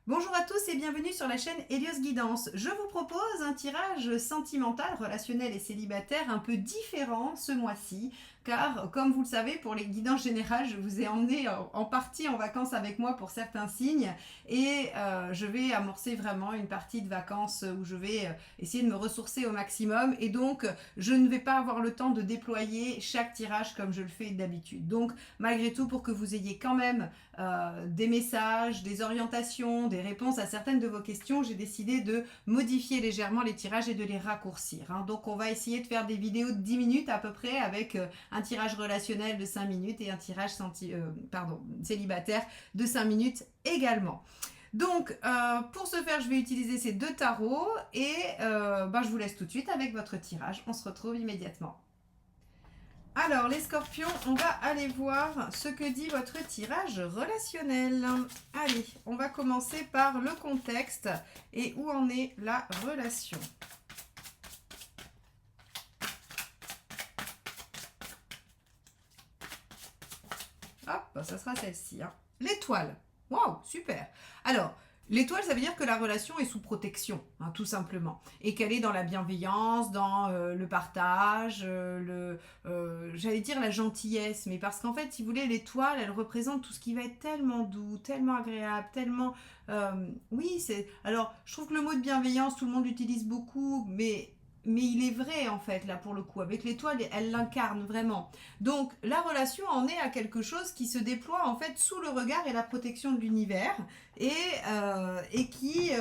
Bonjour à tous et bienvenue sur la chaîne Hélios Guidance. Je vous propose un tirage sentimental, relationnel et célibataire un peu différent ce mois-ci, car comme vous le savez, pour les guidances générales, je vous ai emmené en partie en vacances avec moi pour certains signes et je vais amorcer vraiment une partie de vacances où je vais essayer de me ressourcer au maximum et donc je ne vais pas avoir le temps de déployer chaque tirage comme je le fais d'habitude. Donc malgré tout, pour que vous ayez quand même des messages, des orientations, des réponses à certaines de vos questions, j'ai décidé de modifier légèrement les tirages et de les raccourcir. Donc on va essayer de faire des vidéos de 10 minutes à peu près avec un tirage relationnel de 5 minutes et un tirage célibataire de 5 minutes également. Donc, pour ce faire, je vais utiliser ces deux tarots et je vous laisse tout de suite avec votre tirage. On se retrouve immédiatement. Alors, les scorpions, on va aller voir ce que dit votre tirage relationnel. Allez, on va commencer par le contexte et où en est la relation. Hop, ça sera celle-ci. L'étoile. Waouh, super. Alors, l'étoile, ça veut dire que la relation est sous protection, tout simplement. Et qu'elle est dans la bienveillance, dans le partage, j'allais dire la gentillesse. Mais parce qu'en fait, si vous voulez, l'étoile, elle représente tout ce qui va être tellement doux, tellement agréable, tellement... oui, c'est... Alors, je trouve que le mot de bienveillance, tout le monde l'utilise beaucoup, mais il est vrai en fait là pour le coup avec l'étoile elle l'incarne vraiment, donc la relation en est à quelque chose qui se déploie en fait sous le regard et la protection de l'univers et qui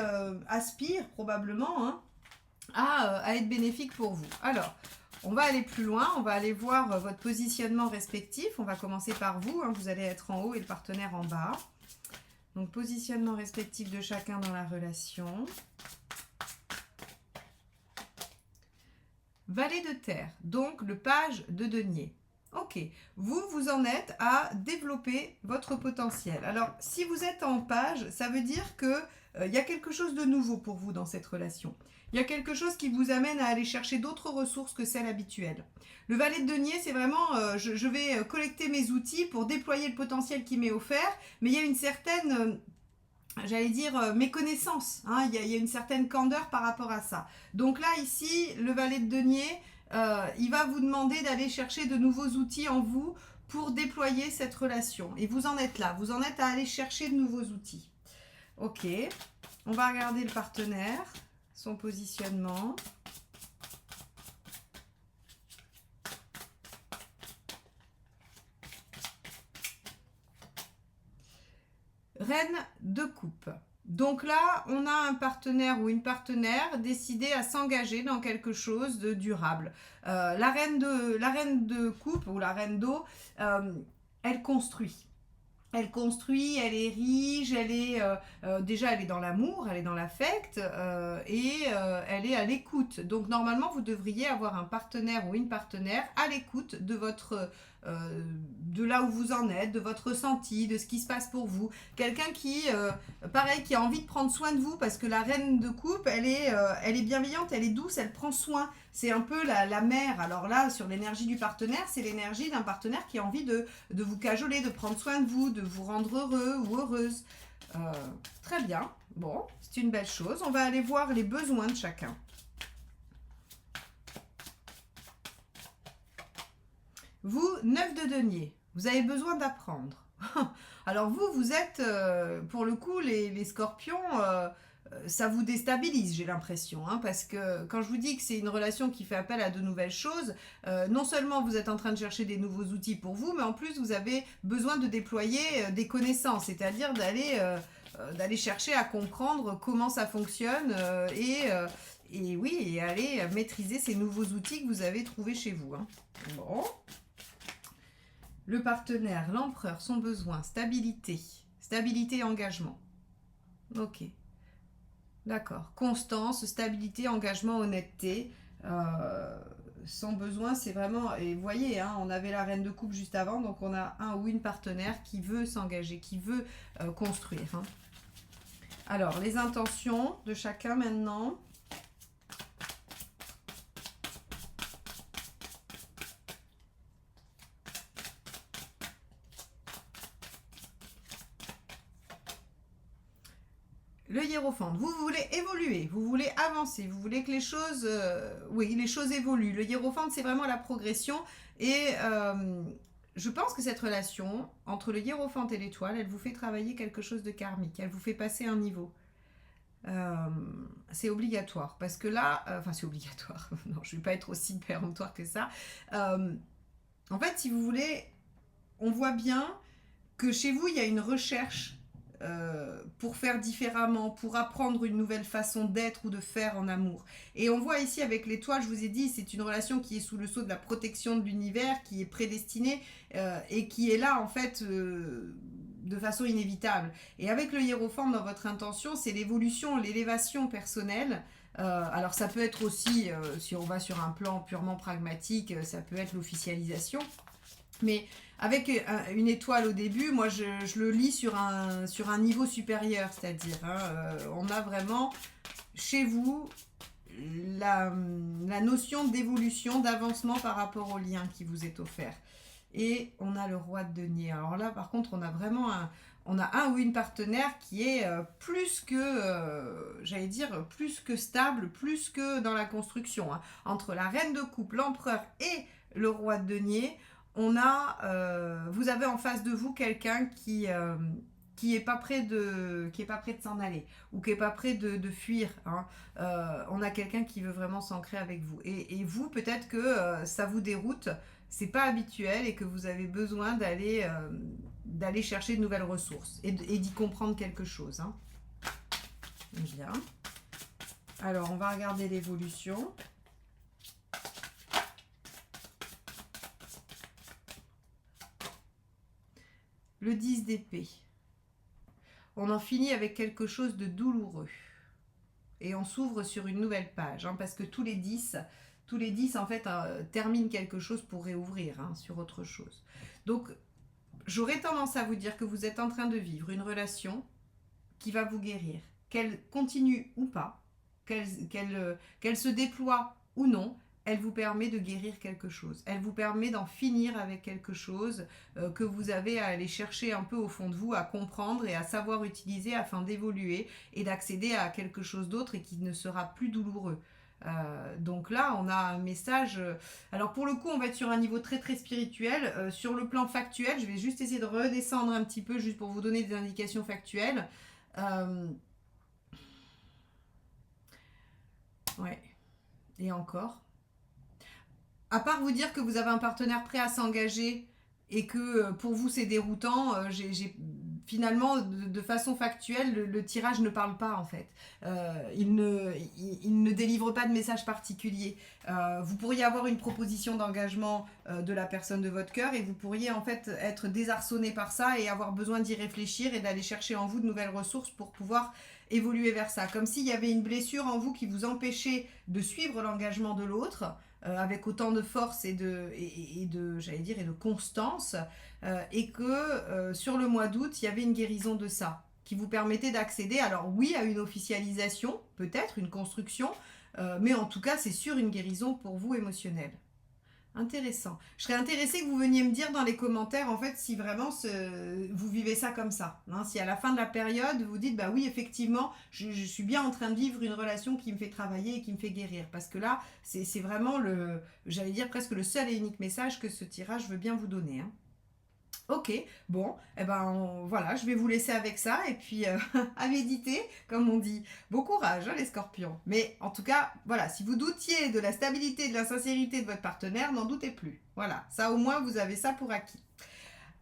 aspire probablement à être bénéfique pour vous. Alors on va aller plus loin, on va aller voir votre positionnement respectif. On va commencer par vous, vous allez être en haut et le partenaire en bas. Donc positionnement respectif de chacun dans la relation. Valet de terre, donc le page de denier. Ok, vous en êtes à développer votre potentiel. Alors, si vous êtes en page, ça veut dire que y a quelque chose de nouveau pour vous dans cette relation. Il y a quelque chose qui vous amène à aller chercher d'autres ressources que celles habituelles. Le valet de denier, c'est vraiment, je vais collecter mes outils pour déployer le potentiel qui m'est offert, mais il y a une certaine j'allais dire méconnaissance, il y a une certaine candeur par rapport à ça. Donc là, ici, le valet de denier, il va vous demander d'aller chercher de nouveaux outils en vous pour déployer cette relation. Et vous en êtes là, vous en êtes à aller chercher de nouveaux outils. Ok, on va regarder le partenaire, son positionnement. Reine de coupe. Donc là, on a un partenaire ou une partenaire décidé à s'engager dans quelque chose de durable. La reine de coupe ou la reine d'eau, elle construit. Elle construit, elle érige, déjà elle est dans l'amour, elle est dans l'affect elle est à l'écoute. Donc normalement vous devriez avoir un partenaire ou une partenaire à l'écoute de de là où vous en êtes, de votre ressenti, de ce qui se passe pour vous. Quelqu'un qui, pareil, qui a envie de prendre soin de vous parce que la reine de coupe, elle est bienveillante, elle est douce, elle prend soin. C'est un peu la mère. Alors là, sur l'énergie du partenaire, c'est l'énergie d'un partenaire qui a envie de vous cajoler, de prendre soin de vous, de vous rendre heureux ou heureuse. Très bien. Bon, c'est une belle chose. On va aller voir les besoins de chacun. Vous, 9 de denier, vous avez besoin d'apprendre. Alors vous êtes, pour le coup, les scorpions, ça vous déstabilise, j'ai l'impression, parce que quand je vous dis que c'est une relation qui fait appel à de nouvelles choses, non seulement vous êtes en train de chercher des nouveaux outils pour vous, mais en plus vous avez besoin de déployer des connaissances, c'est-à-dire d'aller chercher à comprendre comment ça fonctionne et oui, et aller maîtriser ces nouveaux outils que vous avez trouvés chez vous. Bon. Le partenaire, l'empereur, son besoin, stabilité. Stabilité et engagement. Ok. D'accord. Constance, stabilité, engagement, honnêteté. Son besoin, c'est vraiment... Et vous voyez, on avait la reine de coupe juste avant, donc on a un ou une partenaire qui veut s'engager, qui veut construire. Alors, les intentions de chacun maintenant. le hiérophante, vous voulez évoluer, vous voulez avancer, vous voulez que les choses, oui, les choses évoluent. Le hiérophante, c'est vraiment la progression et je pense que cette relation entre le hiérophante et l'étoile, elle vous fait travailler quelque chose de karmique, elle vous fait passer un niveau. Euh, c'est obligatoire parce que là, enfin c'est obligatoire, non je vais pas être aussi péremptoire que ça. Euh, En fait, si vous voulez, on voit bien que chez vous, il y a une recherche pour faire différemment, pour apprendre une nouvelle façon d'être ou de faire en amour. Et on voit ici avec l'étoile, je vous ai dit, c'est une relation qui est sous le sceau de la protection de l'univers, qui est prédestinée et qui est là en fait de façon inévitable. Et avec le hiérophante dans votre intention, c'est l'évolution, l'élévation personnelle. Alors ça peut être aussi, si on va sur un plan purement pragmatique, ça peut être l'officialisation. Mais avec une étoile au début, moi je le lis sur un niveau supérieur, c'est-à-dire on a vraiment chez vous la notion d'évolution, d'avancement par rapport au lien qui vous est offert. Et on a le roi de denier. Alors là par contre on a vraiment un ou une partenaire qui est plus que, j'allais dire, plus que stable, plus que dans la construction. Hein. Entre la reine de coupe, l'empereur et le roi de denier, vous avez en face de vous quelqu'un qui est pas prêt de s'en aller ou qui est pas prêt de fuir. Hein. On a quelqu'un qui veut vraiment s'ancrer avec vous. Et vous, peut-être que ça vous déroute, c'est pas habituel et que vous avez besoin d'aller chercher de nouvelles ressources et d'y comprendre quelque chose. Hein. Bien. Alors, on va regarder l'évolution. Le 10 d'épée. On en finit avec quelque chose de douloureux. Et on s'ouvre sur une nouvelle page. Hein, parce que tous les 10 en fait, terminent quelque chose pour réouvrir sur autre chose. Donc, j'aurais tendance à vous dire que vous êtes en train de vivre une relation qui va vous guérir. Qu'elle continue ou pas, qu'elle se déploie ou non, elle vous permet de guérir quelque chose. Elle vous permet d'en finir avec quelque chose que vous avez à aller chercher un peu au fond de vous, à comprendre et à savoir utiliser afin d'évoluer et d'accéder à quelque chose d'autre et qui ne sera plus douloureux. Donc là, on a un message. Alors pour le coup, on va être sur un niveau très très spirituel. Sur le plan factuel, je vais juste essayer de redescendre un petit peu, juste pour vous donner des indications factuelles. Ouais. Et encore. À part vous dire que vous avez un partenaire prêt à s'engager et que pour vous c'est déroutant, finalement de façon factuelle le tirage ne parle pas en fait. Il ne délivre pas de message particulier. Vous pourriez avoir une proposition d'engagement de la personne de votre cœur et vous pourriez en fait être désarçonné par ça et avoir besoin d'y réfléchir et d'aller chercher en vous de nouvelles ressources pour pouvoir évoluer vers ça. Comme s'il y avait une blessure en vous qui vous empêchait de suivre l'engagement de l'autre. Avec autant de force et de constance, et que sur le mois d'août, il y avait une guérison de ça, qui vous permettait d'accéder, alors oui, à une officialisation, peut-être une construction, mais en tout cas, c'est sûr une guérison pour vous émotionnelle. Intéressant. Je serais intéressée que vous veniez me dire dans les commentaires, en fait, si vraiment vous vivez ça comme ça. Hein, si à la fin de la période, vous dites, bah oui, effectivement, je suis bien en train de vivre une relation qui me fait travailler et qui me fait guérir. Parce que là, c'est vraiment j'allais dire presque le seul et unique message que ce tirage veut bien vous donner. Hein. Ok, bon, eh ben voilà, je vais vous laisser avec ça et puis à méditer, comme on dit. Bon courage, les scorpions. Mais en tout cas, voilà, si vous doutiez de la stabilité et de la sincérité de votre partenaire, n'en doutez plus. Voilà, ça au moins, vous avez ça pour acquis.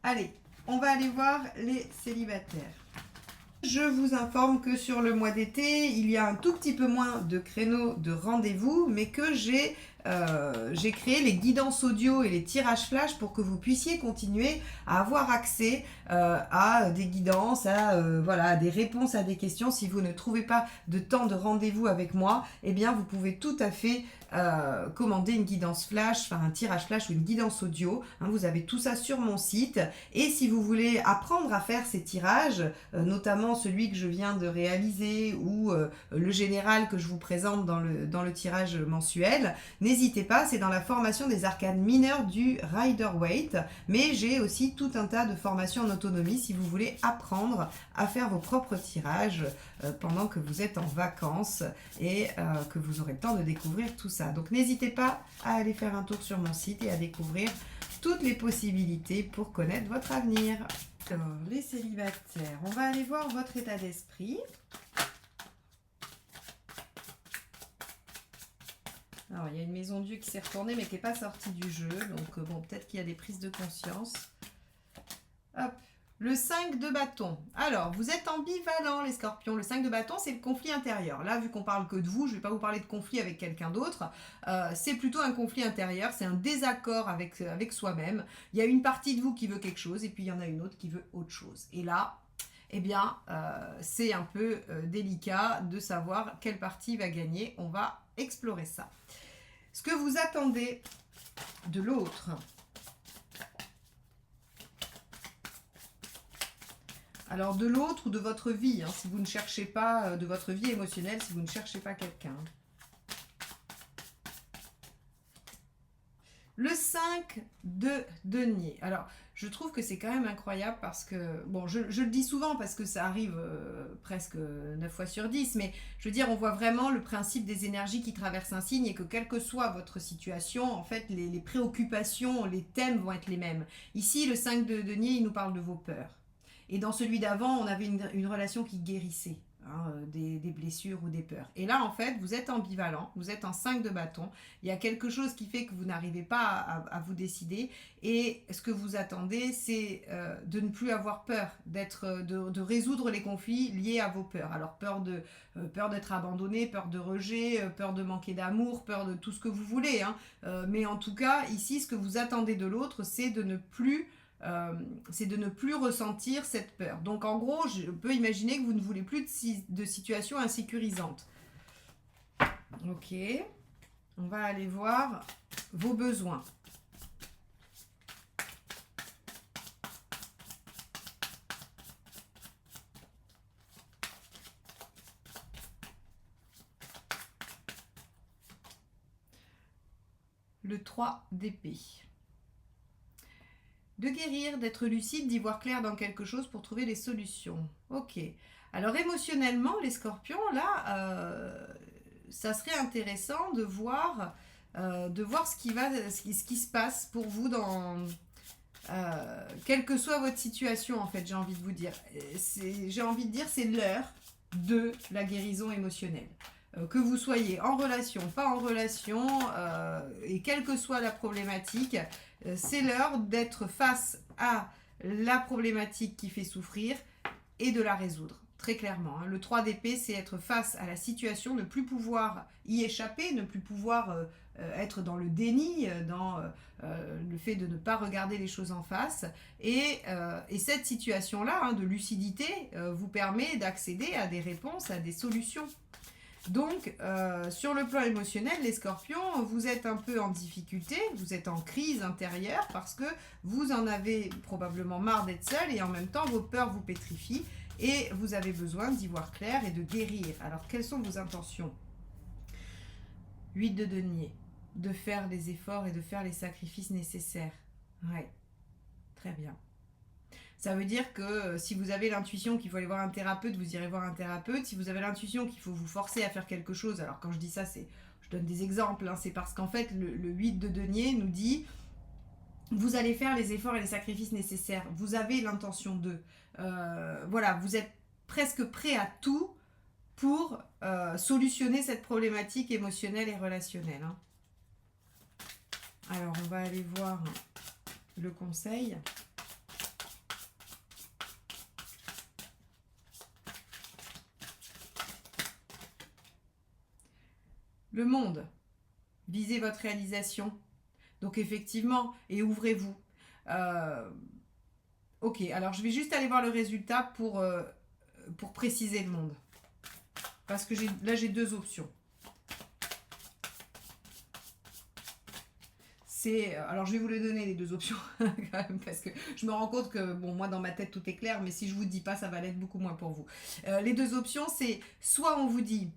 Allez, on va aller voir les célibataires. Je vous informe que sur le mois d'été, il y a un tout petit peu moins de créneaux de rendez-vous, mais que j'ai créé les guidances audio et les tirages flash pour que vous puissiez continuer à avoir accès à des guidances, à des réponses à des questions. Si vous ne trouvez pas de temps de rendez-vous avec moi, eh bien vous pouvez tout à fait commander une guidance flash, enfin un tirage flash ou une guidance audio. Hein, vous avez tout ça sur mon site. Et si vous voulez apprendre à faire ces tirages, notamment celui que je viens de réaliser ou le général que je vous présente dans le tirage mensuel, n'hésitez n'hésitez pas, c'est dans la formation des arcanes mineures du Rider-Waite, mais j'ai aussi tout un tas de formations en autonomie si vous voulez apprendre à faire vos propres tirages pendant que vous êtes en vacances et que vous aurez le temps de découvrir tout ça. Donc n'hésitez pas à aller faire un tour sur mon site et à découvrir toutes les possibilités pour connaître votre avenir. Alors, les célibataires, on va aller voir votre état d'esprit. Alors, il y a une maison Dieu qui s'est retournée mais qui n'est pas sortie du jeu. Donc, bon, peut-être qu'il y a des prises de conscience. Hop, le 5 de bâton. Alors, vous êtes ambivalent, les scorpions. Le 5 de bâton, c'est le conflit intérieur. Là, vu qu'on parle que de vous, je ne vais pas vous parler de conflit avec quelqu'un d'autre. C'est plutôt un conflit intérieur. C'est un désaccord avec soi-même. Il y a une partie de vous qui veut quelque chose et puis il y en a une autre qui veut autre chose. Et là, eh bien, c'est un peu délicat de savoir quelle partie va gagner. On va explorer ça. Ce que vous attendez de l'autre. Alors, de l'autre ou de votre vie, hein, si vous ne cherchez pas, de votre vie émotionnelle, si vous ne cherchez pas quelqu'un. Le 5 de denier. Alors, je trouve que c'est quand même incroyable parce que, bon, je le dis souvent parce que ça arrive presque 9 fois sur 10, mais je veux dire, on voit vraiment le principe des énergies qui traversent un signe et que quelle que soit votre situation, en fait, les préoccupations, les thèmes vont être les mêmes. Ici, le 5 de denier, il nous parle de vos peurs. Et dans celui d'avant, on avait une relation qui guérissait. Des blessures ou des peurs. Et là, en fait, vous êtes ambivalent, vous êtes en 5 de bâton. Il y a quelque chose qui fait que vous n'arrivez pas à vous décider. Et ce que vous attendez, c'est de ne plus avoir peur, de résoudre les conflits liés à vos peurs. Alors, peur d'être abandonné, peur de rejet, peur de manquer d'amour, peur de tout ce que vous voulez. Mais en tout cas, ici, ce que vous attendez de l'autre, c'est de ne plus ressentir cette peur. Donc en gros, je peux imaginer que vous ne voulez plus de situation insécurisante. Ok, on va aller voir vos besoins. Le 3 d'épée. De guérir, d'être lucide, d'y voir clair dans quelque chose pour trouver des solutions. Ok. Alors émotionnellement, les scorpions, là, ça serait intéressant de voir ce qui se passe pour vous dans... quelle que soit votre situation, en fait, j'ai envie de vous dire. J'ai envie de dire, c'est l'heure de la guérison émotionnelle. Que vous soyez en relation, pas en relation, et quelle que soit la problématique, c'est l'heure d'être face à la problématique qui fait souffrir et de la résoudre, très clairement. Le 3 d'épée, c'est être face à la situation, ne plus pouvoir y échapper, ne plus pouvoir être dans le déni, dans le fait de ne pas regarder les choses en face. Et cette situation-là, de lucidité, vous permet d'accéder à des réponses, à des solutions. Donc, sur le plan émotionnel, les scorpions, vous êtes un peu en difficulté, vous êtes en crise intérieure parce que vous en avez probablement marre d'être seul et en même temps, vos peurs vous pétrifient et vous avez besoin d'y voir clair et de guérir. Alors, quelles sont vos intentions ? 8 de denier, de faire les efforts et de faire les sacrifices nécessaires. Ouais, très bien. Ça veut dire que si vous avez l'intuition qu'il faut aller voir un thérapeute, vous irez voir un thérapeute. Si vous avez l'intuition qu'il faut vous forcer à faire quelque chose, alors quand je dis ça, je donne des exemples, c'est parce qu'en fait, le 8 de denier nous dit, vous allez faire les efforts et les sacrifices nécessaires. Vous avez l'intention de. Voilà, vous êtes presque prêt à tout pour solutionner cette problématique émotionnelle et relationnelle. Alors, on va aller voir le conseil. Le monde, visez votre réalisation. Donc effectivement, et ouvrez-vous. Ok, alors je vais juste aller voir le résultat pour préciser le monde. Parce que là j'ai deux options. Alors je vais vous les donner les deux options quand même, parce que je me rends compte que bon, moi dans ma tête tout est clair, mais si je vous dis pas, ça va l'être beaucoup moins pour vous. Les deux options, c'est soit on vous dit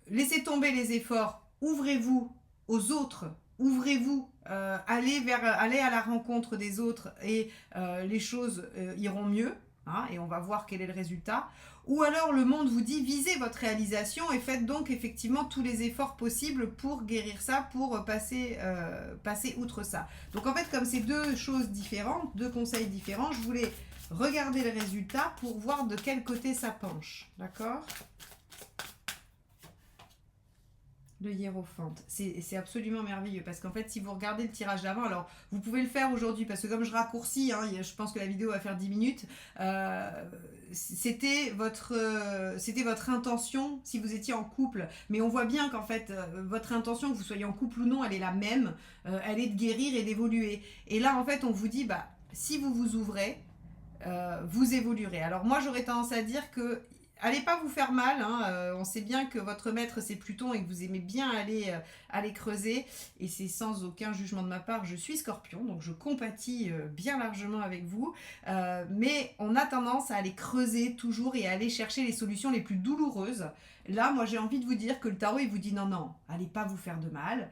laissez tomber les efforts, ouvrez-vous aux autres. Ouvrez-vous, allez à la rencontre des autres et les choses iront mieux. Hein, et on va voir quel est le résultat. Ou alors le monde vous dit visez votre réalisation et faites donc effectivement tous les efforts possibles pour guérir ça, pour passer outre ça. Donc en fait, comme c'est deux choses différentes, deux conseils différents, je voulais regarder le résultat pour voir de quel côté ça penche. D'accord ? Le hiérophante, c'est absolument merveilleux parce qu'en fait si vous regardez le tirage d'avant, alors vous pouvez le faire aujourd'hui parce que comme je raccourcis, hein, je pense que la vidéo va faire 10 minutes, c'était votre intention si vous étiez en couple, mais on voit bien qu'en fait votre intention, que vous soyez en couple ou non, elle est la même, elle est de guérir et d'évoluer. Et là en fait on vous dit, bah si vous vous ouvrez, vous évoluerez. Alors moi j'aurais tendance à dire que allez pas vous faire mal, hein, on sait bien que votre maître c'est Pluton et que vous aimez bien aller creuser, et c'est sans aucun jugement de ma part, je suis Scorpion, donc je compatis bien largement avec vous, mais on a tendance à aller creuser toujours et à aller chercher les solutions les plus douloureuses. Là, moi j'ai envie de vous dire que le tarot il vous dit non, non, allez pas vous faire de mal,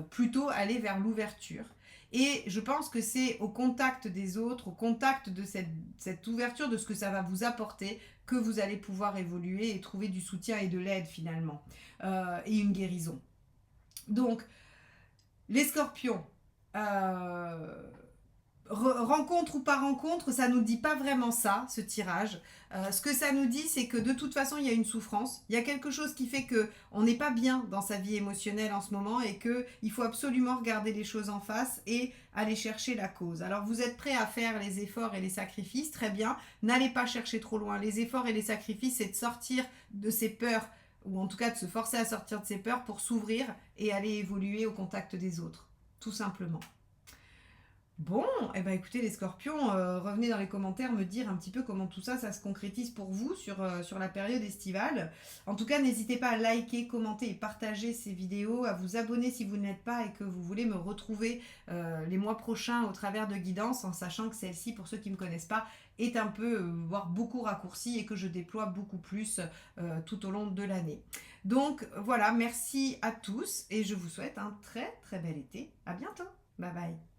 plutôt aller vers l'ouverture. Et je pense que c'est au contact des autres, au contact de cette ouverture, de ce que ça va vous apporter, que vous allez pouvoir évoluer et trouver du soutien et de l'aide finalement, et une guérison. Donc, les scorpions, rencontre ou pas rencontre, ça nous dit pas vraiment ça, ce tirage. Ce que ça nous dit, c'est que de toute façon, il y a une souffrance. Il y a quelque chose qui fait que on n'est pas bien dans sa vie émotionnelle en ce moment et qu'il faut absolument regarder les choses en face et aller chercher la cause. Alors, vous êtes prêts à faire les efforts et les sacrifices, très bien. N'allez pas chercher trop loin. Les efforts et les sacrifices, c'est de sortir de ces peurs, ou en tout cas de se forcer à sortir de ses peurs pour s'ouvrir et aller évoluer au contact des autres, tout simplement. Bon, eh ben écoutez les scorpions, revenez dans les commentaires me dire un petit peu comment tout ça, ça se concrétise pour vous sur la période estivale. En tout cas, n'hésitez pas à liker, commenter et partager ces vidéos, à vous abonner si vous ne l'êtes pas et que vous voulez me retrouver les mois prochains au travers de guidances, en sachant que celle-ci, pour ceux qui ne me connaissent pas, est un peu, voire beaucoup raccourcie et que je déploie beaucoup plus tout au long de l'année. Donc voilà, merci à tous et je vous souhaite un très très bel été. À bientôt. Bye bye.